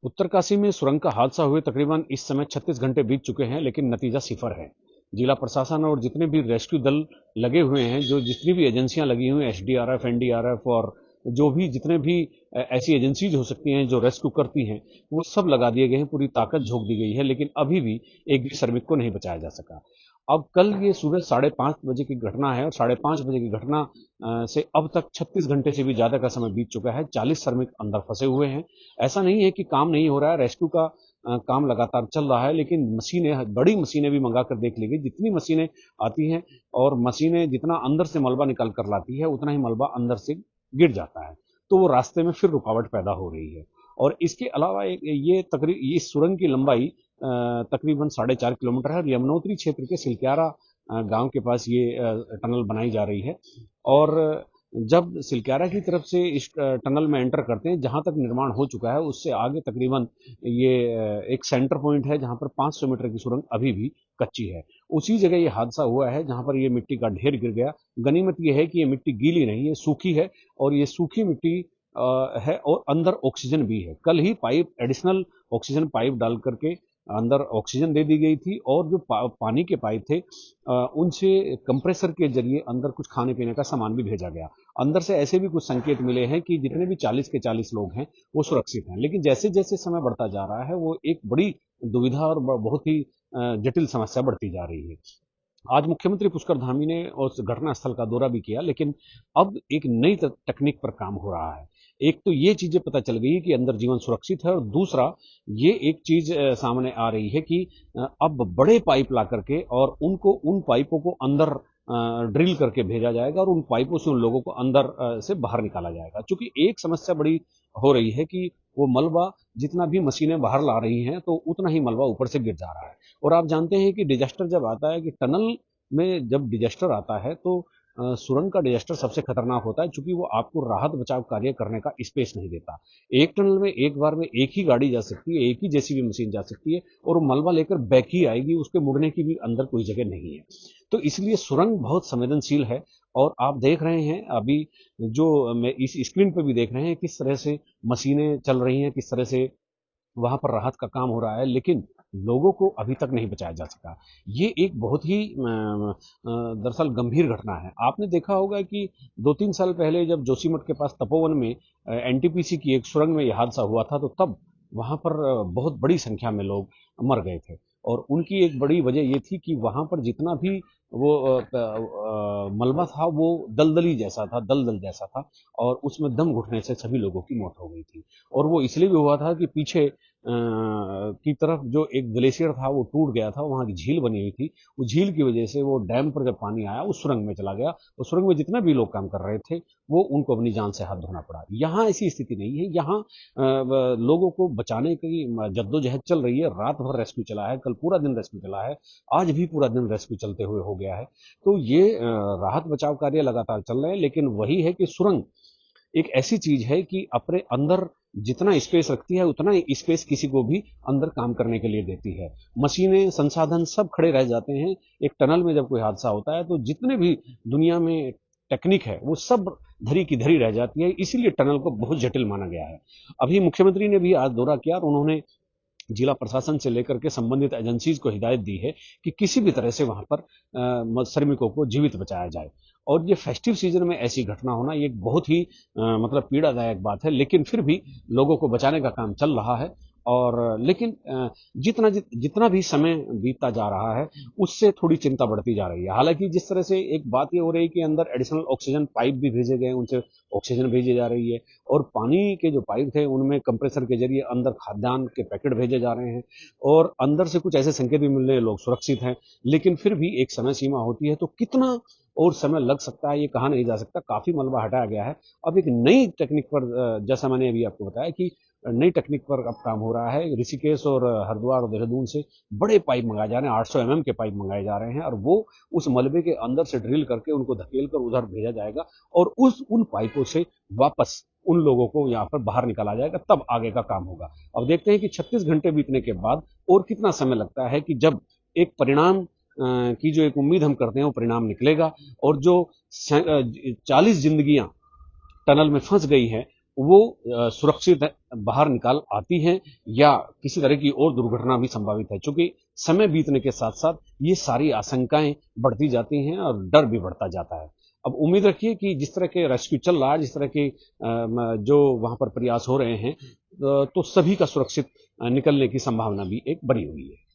उत्तरकाशी में सुरंग का हादसा हुए तकरीबन इस समय 36 घंटे बीत चुके हैं, लेकिन नतीजा सिफर है। जिला प्रशासन और जितने भी रेस्क्यू दल लगे हुए हैं, जो जितनी भी एजेंसियां लगी हुई हैं, एसडीआरएफ, एनडीआरएफ और जो भी जितने भी ऐसी एजेंसीज हो सकती हैं जो रेस्क्यू करती हैं, वो सब लगा दिए गए हैं, पूरी ताकत झोंक दी गई है, लेकिन अभी भी एक भी श्रमिक को नहीं बचाया जा सका। अब कल ये सुबह 5:30 बजे की घटना है और 5:30 बजे की घटना से अब तक 36 घंटे से भी ज्यादा का समय बीत चुका है। 40 श्रमिक अंदर फंसे हुए हैं। ऐसा नहीं है कि काम नहीं हो रहा है, रेस्क्यू का काम लगातार चल रहा है, लेकिन मशीनें, बड़ी मशीनें भी मंगा कर देख ली गई। जितनी मशीनें आती हैं और मशीनें जितना अंदर से मलबा निकाल कर लाती है, उतना ही मलबा अंदर से गिर जाता है, तो वो रास्ते में फिर रुकावट पैदा हो रही है। और इसके अलावा ये सुरंग की लंबाई तकरीबन 4.5 किलोमीटर है और यमुनोत्री क्षेत्र के सिलक्यारा गांव के पास ये टनल बनाई जा रही है। और जब सिलक्यारा की तरफ से इस टनल में एंटर करते हैं, जहां तक निर्माण हो चुका है, उससे आगे तकरीबन ये एक सेंटर पॉइंट है जहां पर 500 मीटर की सुरंग अभी भी कच्ची है। उसी जगह ये हादसा हुआ है जहां पर ये मिट्टी का ढेर गिर गया। गनीमत ये है कि ये मिट्टी गीली नहीं है, सूखी है, और ये सूखी मिट्टी है और अंदर ऑक्सीजन भी है। कल ही एडिशनल ऑक्सीजन पाइप डाल करके अंदर ऑक्सीजन दे दी गई थी, और जो पानी के पाइप थे उनसे कंप्रेसर के जरिए अंदर कुछ खाने पीने का सामान भी भेजा गया। अंदर से ऐसे भी कुछ संकेत मिले हैं कि जितने भी 40 के 40 लोग हैं वो सुरक्षित हैं, लेकिन जैसे जैसे समय बढ़ता जा रहा है, वो एक बड़ी दुविधा और बहुत ही जटिल समस्या बढ़ती जा रही है। आज मुख्यमंत्री पुष्कर धामी ने उस घटना स्थल का दौरा भी किया, लेकिन अब एक नई तकनीक पर काम हो रहा है। एक तो ये चीजें पता चल गई कि अंदर जीवन सुरक्षित है, और दूसरा ये एक चीज सामने आ रही है कि अब बड़े पाइप ला करके और उन पाइपों को अंदर ड्रिल करके भेजा जाएगा, और उन पाइपों से उन लोगों को अंदर से बाहर निकाला जाएगा। क्योंकि एक समस्या बड़ी हो रही है कि वो मलबा जितना भी मशीनें बाहर ला रही हैं, तो उतना ही मलबा ऊपर से गिर जा रहा है। और आप जानते हैं कि डिजास्टर जब आता है, कि टनल में जब डिजास्टर आता है, तो सुरंग का डिजास्टर सबसे खतरनाक होता है, क्योंकि वो आपको राहत बचाव कार्य करने का स्पेस नहीं देता। एक टनल में एक बार में एक ही गाड़ी जा सकती है, एक ही जेसीबी मशीन जा सकती है, और वो मलबा लेकर बैक ही आएगी, उसके मुड़ने की भी अंदर कोई जगह नहीं है। तो इसलिए सुरंग बहुत संवेदनशील है। और आप देख रहे हैं अभी, जो मैं इस स्क्रीन पर भी देख रहे हैं, किस तरह से मशीनें चल रही हैं, किस तरह से वहां पर राहत का काम हो रहा है, लेकिन लोगों को अभी तक नहीं बचाया जा सका। ये एक बहुत ही दरअसल गंभीर घटना है। आपने देखा होगा कि 2-3 साल पहले जब जोशीमठ के पास तपोवन में एनटीपीसी की एक सुरंग में यह हादसा हुआ था, तो तब वहां पर बहुत बड़ी संख्या में लोग मर गए थे। और उनकी एक बड़ी वजह ये थी कि वहां पर जितना भी वो मलबा था, वो दलदली जैसा था, दलदल जैसा था, और उसमें दम घुटने से सभी लोगों की मौत हो गई थी। और वो इसलिए भी हुआ था कि पीछे की तरफ जो एक ग्लेशियर था वो टूट गया था, वहां की झील बनी हुई थी। उस झील की वजह से वो डैम पर जब पानी आया, उस सुरंग में चला गया। उस सुरंग में जितना भी लोग काम कर रहे थे, वो उनको अपनी जान से हाथ धोना पड़ा। यहाँ ऐसी स्थिति नहीं है। यहाँ लोगों को बचाने की जद्दोजहद चल रही है। रात भर रेस्क्यू चला है, कल पूरा दिन रेस्क्यू चला है, आज भी पूरा दिन रेस्क्यू चलते हुए हो गया है। तो ये राहत बचाव कार्य लगातार चल रहे हैं, लेकिन वही है कि सुरंग एक ऐसी चीज है कि अपने अंदर जितना स्पेस रखती है, उतना ही स्पेस किसी को भी अंदर काम करने के लिए देती है। मशीनें, संसाधन सब खड़े रह जाते हैं। एक टनल में जब कोई हादसा होता है, तो जितने भी दुनिया में टेक्निक है, वो सब धरी की धरी रह जाती है। इसीलिए टनल को बहुत जटिल माना गया है। अभी मुख्यमंत्री ने भी आज दौरा किया, और उन्होंने जिला प्रशासन से लेकर के संबंधित एजेंसीज को हिदायत दी है कि किसी भी तरह से वहां पर श्रमिकों को जीवित बचाया जाए। और ये फेस्टिव सीजन में ऐसी घटना होना ये एक बहुत ही मतलब पीड़ादायक बात है, लेकिन फिर भी लोगों को बचाने का काम चल रहा है। और लेकिन जितना भी समय बीतता जा रहा है, उससे थोड़ी चिंता बढ़ती जा रही है। हालांकि जिस तरह से एक बात ये हो रही है कि अंदर एडिशनल ऑक्सीजन पाइप भी भेजे गए, उनसे ऑक्सीजन भेजी जा रही है, और पानी के जो पाइप थे उनमें कंप्रेसर के जरिए अंदर खाद्यान्न के पैकेट भेजे जा रहे हैं, और अंदर से कुछ ऐसे संकेत भी मिल रहे हैं, लोग सुरक्षित हैं। लेकिन फिर भी एक समय सीमा होती है, तो कितना और समय लग सकता है ये कहा नहीं जा सकता। काफी मलबा हटाया गया है। अब एक नई टेक्निक पर, जैसा मैंने अभी आपको बताया कि नई टेक्निक पर अब काम हो रहा है। ऋषिकेश और हरिद्वार और देहरादून से बड़े पाइप मंगाए जा रहे हैं, 800 mm के पाइप मंगाए जा रहे हैं, और वो उस मलबे के अंदर से ड्रिल करके उनको धकेल कर उधर भेजा जाएगा, और उन पाइपों से वापस उन लोगों को यहाँ पर बाहर निकाला जाएगा। तब आगे का काम होगा। अब देखते हैं कि 36 घंटे बीतने के बाद और कितना समय लगता है कि जब एक परिणाम की जो एक उम्मीद हम करते हैं, वो परिणाम निकलेगा, और जो 40 जिंदगियां टनल में फंस गई हैं, वो सुरक्षित बाहर निकाल आती हैं या किसी तरह की और दुर्घटना भी संभावित है। चूंकि समय बीतने के साथ साथ ये सारी आशंकाएं बढ़ती जाती हैं और डर भी बढ़ता जाता है। अब उम्मीद रखिए कि जिस तरह के रेस्क्यू चल रहा है, जिस तरह के जो वहां पर प्रयास हो रहे हैं, तो सभी का सुरक्षित निकलने की संभावना भी एक बनी हुई है।